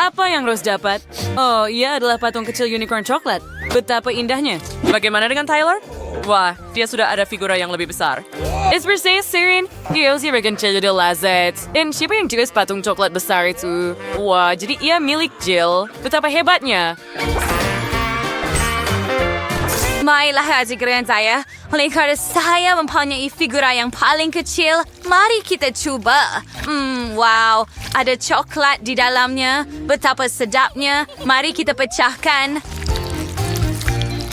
Apa yang Rose dapat? Oh, ia adalah patung kecil unicorn coklat. Betapa indahnya. Bagaimana dengan Tyler? Wah, dia sudah ada figura yang lebih besar. Es bersih, Sirin. Dia sih kecil jadi lazat. Dan siapa yang jelas patung coklat besar itu? Wah, jadi ia milik Jill. Betapa hebatnya. Baiklah adik-adik saya. Oleh karena saya mempunyai figura yang paling kecil, mari kita coba. Wow, ada coklat di dalamnya. Betapa sedapnya. Mari kita pecahkan.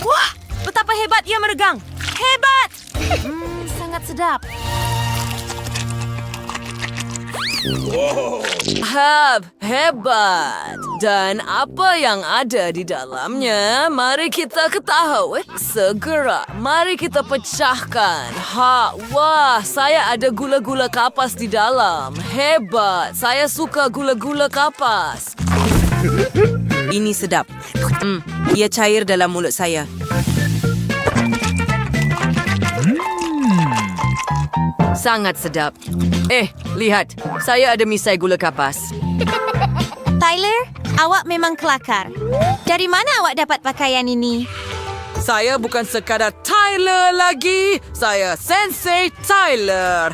Wah, betapa hebat ia meregang. Hebat! Sangat sedap. Hebat. Dan apa yang ada di dalamnya? Mari kita ketahui. Segera, mari kita pecahkan. Wah, saya ada gula-gula kapas di dalam. Hebat, saya suka gula-gula kapas. Ini sedap. Ia cair dalam mulut saya. Sangat sedap. Lihat. Saya ada misai gula kapas. Tyler, awak memang kelakar. Dari mana awak dapat pakaian ini? Saya bukan sekadar Tyler lagi. Saya Sensei Tyler.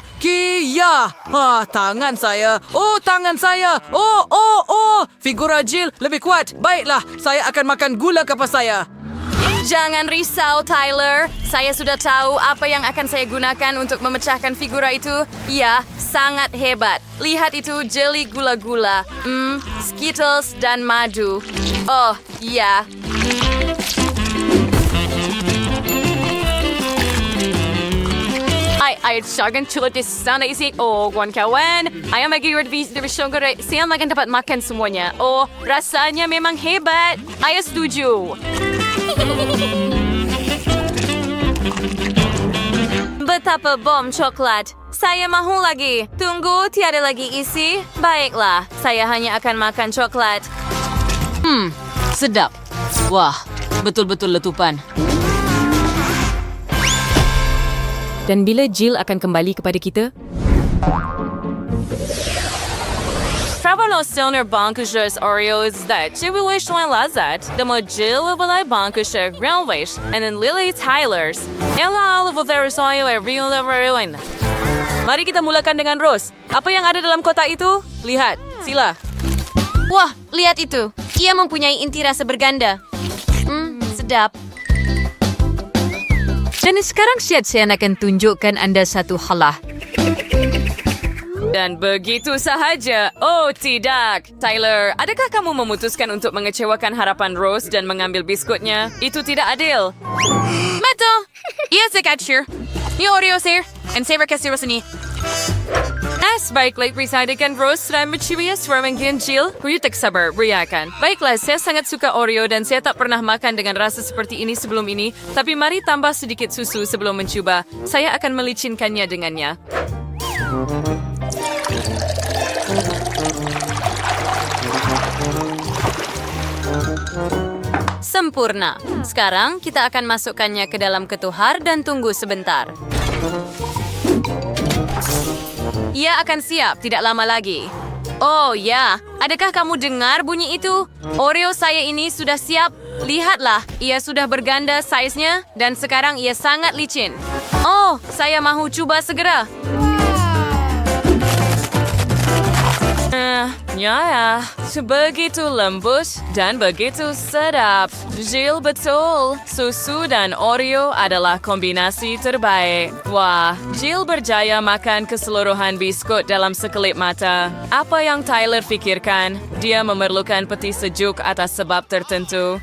Tangan saya. Oh, tangan saya. Oh. Figura Jill lebih kuat. Baiklah, saya akan makan gula kapas saya. Jangan risau, Tyler. Saya sudah tahu apa yang akan saya gunakan untuk memecahkan figura itu. Ya, sangat hebat. Lihat itu jeli gula-gula. Skittles dan madu. Oh, ya. Ay, jangan culut di sana isi. Oh, kawan-kawan. Ayam bagi syukur saya makan dapat makan semuanya. Oh, rasanya memang hebat. Ayah setuju. Betapa bom coklat. Saya mahu lagi. Tunggu, tiada lagi isi. Baiklah, saya hanya akan makan coklat. Sedap. Wah, betul-betul letupan. Dan bila Jill akan kembali kepada kita? Trabalhostioner bankers Oreos that Jiwish Line Lazat, the Mojil of a Bankers Railways, and then Lily Tyler's. Ella of their soil a real ruin. Mari kita mulakan dengan Rose. Apa yang ada dalam kotak itu? Lihat, sila. Wah, lihat itu. Ia mempunyai inti rasa berganda. Sedap. Dan sekarang saya akan tunjukkan Anda satu halah. Dan begitu sahaja. Oh, tidak. Tyler, adakah kamu memutuskan untuk mengecewakan harapan Rose dan mengambil biskutnya? Itu tidak adil. Betul. Ia sekacir. Ini Oreo sir. And saya kasih rasa ni. Baiklah, risadekan Rose dan mencium suara Jill. Kuyu tak sabar, beriakan. Baiklah, saya sangat suka Oreo dan saya tak pernah makan dengan rasa seperti ini sebelum ini. Tapi mari tambah sedikit susu sebelum mencuba. Saya akan melicinkannya dengannya. Sempurna. Sekarang kita akan masukkannya ke dalam ketuhar dan tunggu sebentar. Ia akan siap tidak lama lagi. Oh ya, adakah kamu dengar bunyi itu? Oreo saya ini sudah siap. Lihatlah, ia sudah berganda saiznya dan sekarang ia sangat licin. Oh, saya mahu coba segera. Ya, begitu lembut dan begitu sedap. Jill betul. Susu dan Oreo adalah kombinasi terbaik. Wah, Jill berjaya makan keseluruhan biskut dalam sekelip mata. Apa yang Tyler fikirkan? Dia memerlukan peti sejuk atas sebab tertentu.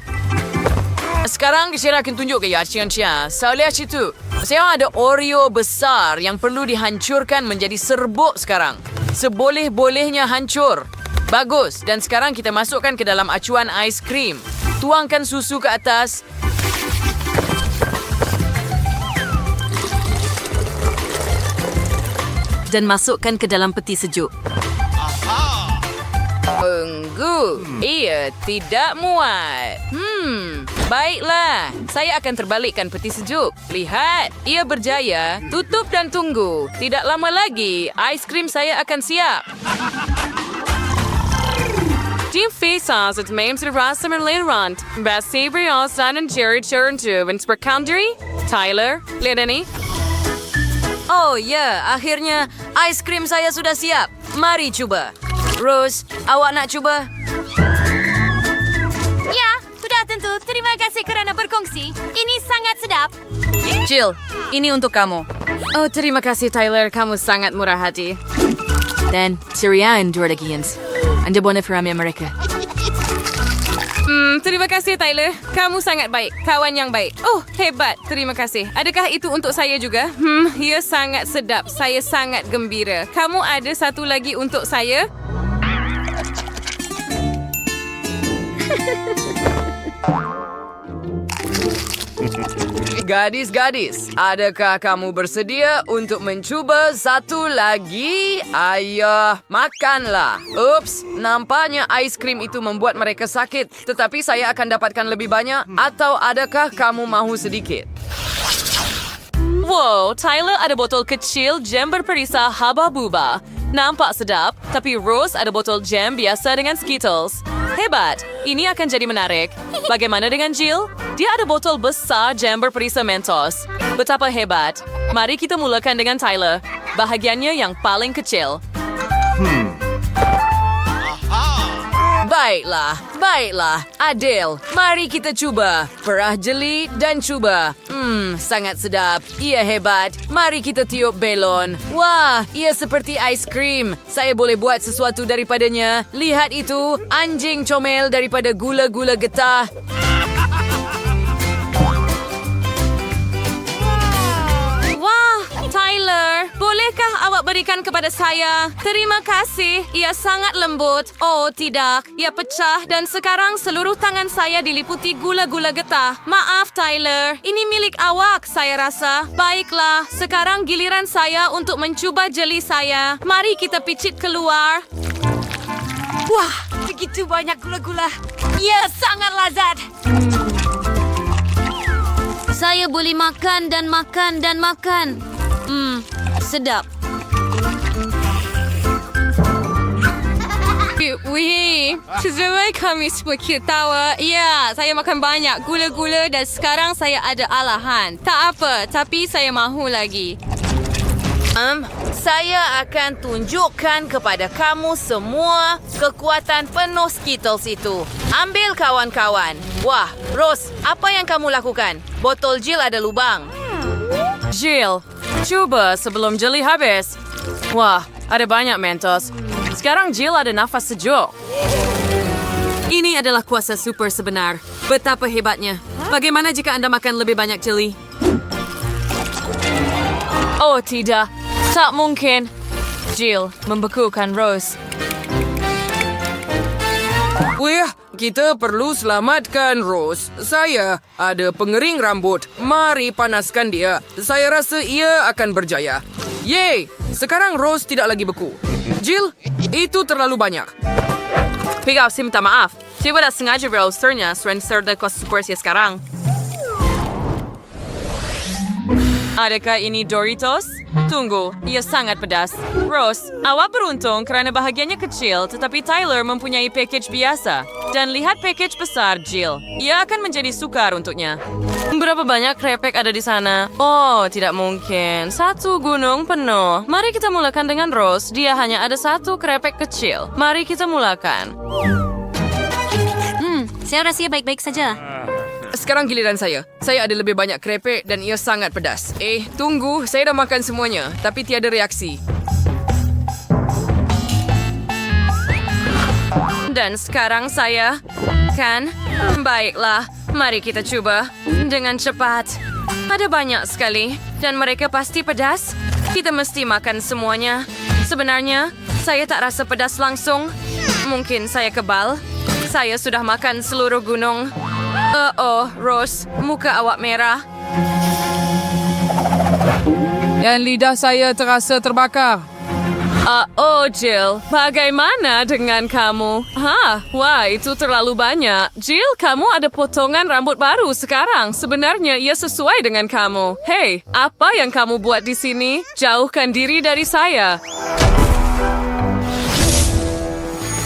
Sekarang saya akan tunjuk ke Cia. Saya lihat situ. Saya ada Oreo besar yang perlu dihancurkan menjadi serbuk sekarang. Seboleh-bolehnya hancur. Bagus. Dan sekarang kita masukkan ke dalam acuan ais krim. Tuangkan susu ke atas. Dan masukkan ke dalam peti sejuk. Tunggu. Ia tidak muat. Baiklah. Saya akan terbalikkan peti sejuk. Lihat. Ia berjaya. Tutup dan tunggu. Tidak lama lagi, ais krim saya akan siap. Die Faisals het memes rasa merleerand. Basti brios dan Jerry Cherentube en Sperkandri. Tyler, lihat ini. Oh ya, akhirnya ais krim saya sudah siap. Mari cuba. Rose, awak nak cuba? Ya, sudah tentu. Terima kasih kerana berkongsi. Ini sangat sedap. Jill, ini untuk kamu. Oh, terima kasih Tyler. Kamu sangat murah hati. Dan Syrian Jordagians. Anda boleh fahami mereka. Terima kasih Tyler. Kamu sangat baik. Kawan yang baik. Oh, hebat. Terima kasih. Adakah itu untuk saya juga? Ia sangat sedap. Saya sangat gembira. Kamu ada satu lagi untuk saya? Gadis-gadis, adakah kamu bersedia untuk mencuba satu lagi? Ayo, makanlah. Ups, nampaknya ais krim itu membuat mereka sakit. Tetapi saya akan dapatkan lebih banyak. Atau adakah kamu mahu sedikit? Wow, Tyler ada botol kecil jam berperisa Haba Buba. Nampak sedap, tapi Rose ada botol jam biasa dengan Skittles. Hebat, ini akan jadi menarik. Bagaimana dengan Jill? Dia ada botol besar jam berperisa Mentos. Betapa hebat. Mari kita mulakan dengan Tyler. Bahagiannya yang paling kecil. Baiklah. Adele, mari kita cuba. Perah jeli dan cuba. Sangat sedap. Ia hebat. Mari kita tiup belon. Wah, ia seperti ais krim. Saya boleh buat sesuatu daripadanya. Lihat itu, anjing comel daripada gula-gula getah. Tyler, bolehkah awak berikan kepada saya? Terima kasih. Ia sangat lembut. Oh, tidak. Ia pecah dan sekarang seluruh tangan saya diliputi gula-gula getah. Maaf, Tyler. Ini milik awak, saya rasa. Baiklah, sekarang giliran saya untuk mencuba jeli saya. Mari kita picit keluar. Wah, begitu banyak gula-gula. Ya, sangat lazat. Saya boleh makan dan makan dan makan. Sedap. Wih, sesuai kami sepikir tawa. Ya, saya makan banyak gula-gula dan sekarang saya ada alahan. Tak apa, tapi saya mahu lagi. Saya akan tunjukkan kepada kamu semua kekuatan penuh Skittles itu. Ambil kawan-kawan. Wah, Rose, apa yang kamu lakukan? Botol Jill ada lubang. Jill, cuba sebelum jeli habis. Wah, ada banyak Mentos. Sekarang Jill ada nafas sejuk. Ini adalah kuasa super sebenar. Betapa hebatnya. Bagaimana jika Anda makan lebih banyak jeli? Oh, tidak. Tak mungkin. Jill membekukan Rose. Wih, kita perlu selamatkan Rose. Saya ada pengering rambut. Mari panaskan dia. Saya rasa ia akan berjaya. Yeay, sekarang Rose tidak lagi beku. Jill, itu terlalu banyak. Pigau, saya minta maaf. Saya tidak sengaja berausternya selain serta kuasa super saya sekarang. Adakah ini Doritos? Tunggu, ia sangat pedas. Rose, awak beruntung kerana bahagiannya kecil tetapi Tyler mempunyai package biasa. Dan lihat package besar Jill. Ia akan menjadi sukar untuknya. Berapa banyak krepek ada di sana? Oh, tidak mungkin. Satu gunung penuh. Mari kita mulakan dengan Rose. Dia hanya ada satu krepek kecil. Mari kita mulakan. Saya rasa baik-baik saja. Sekarang giliran saya. Saya ada lebih banyak krepek dan ia sangat pedas. Tunggu. Saya dah makan semuanya. Tapi tiada reaksi. Dan sekarang saya... Kan? Baiklah. Mari kita cuba. Dengan cepat. Ada banyak sekali. Dan mereka pasti pedas. Kita mesti makan semuanya. Sebenarnya, saya tak rasa pedas langsung. Mungkin saya kebal. Saya sudah makan seluruh gunung. Rose, muka awak merah. Dan lidah saya terasa terbakar. Jill, bagaimana dengan kamu? Wah, itu terlalu banyak. Jill, kamu ada potongan rambut baru sekarang. Sebenarnya ia sesuai dengan kamu. Hei, apa yang kamu buat di sini? Jauhkan diri dari saya.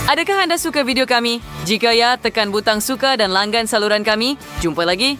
Adakah anda suka video kami? Jika ya, tekan butang suka dan langgan saluran kami. Jumpa lagi.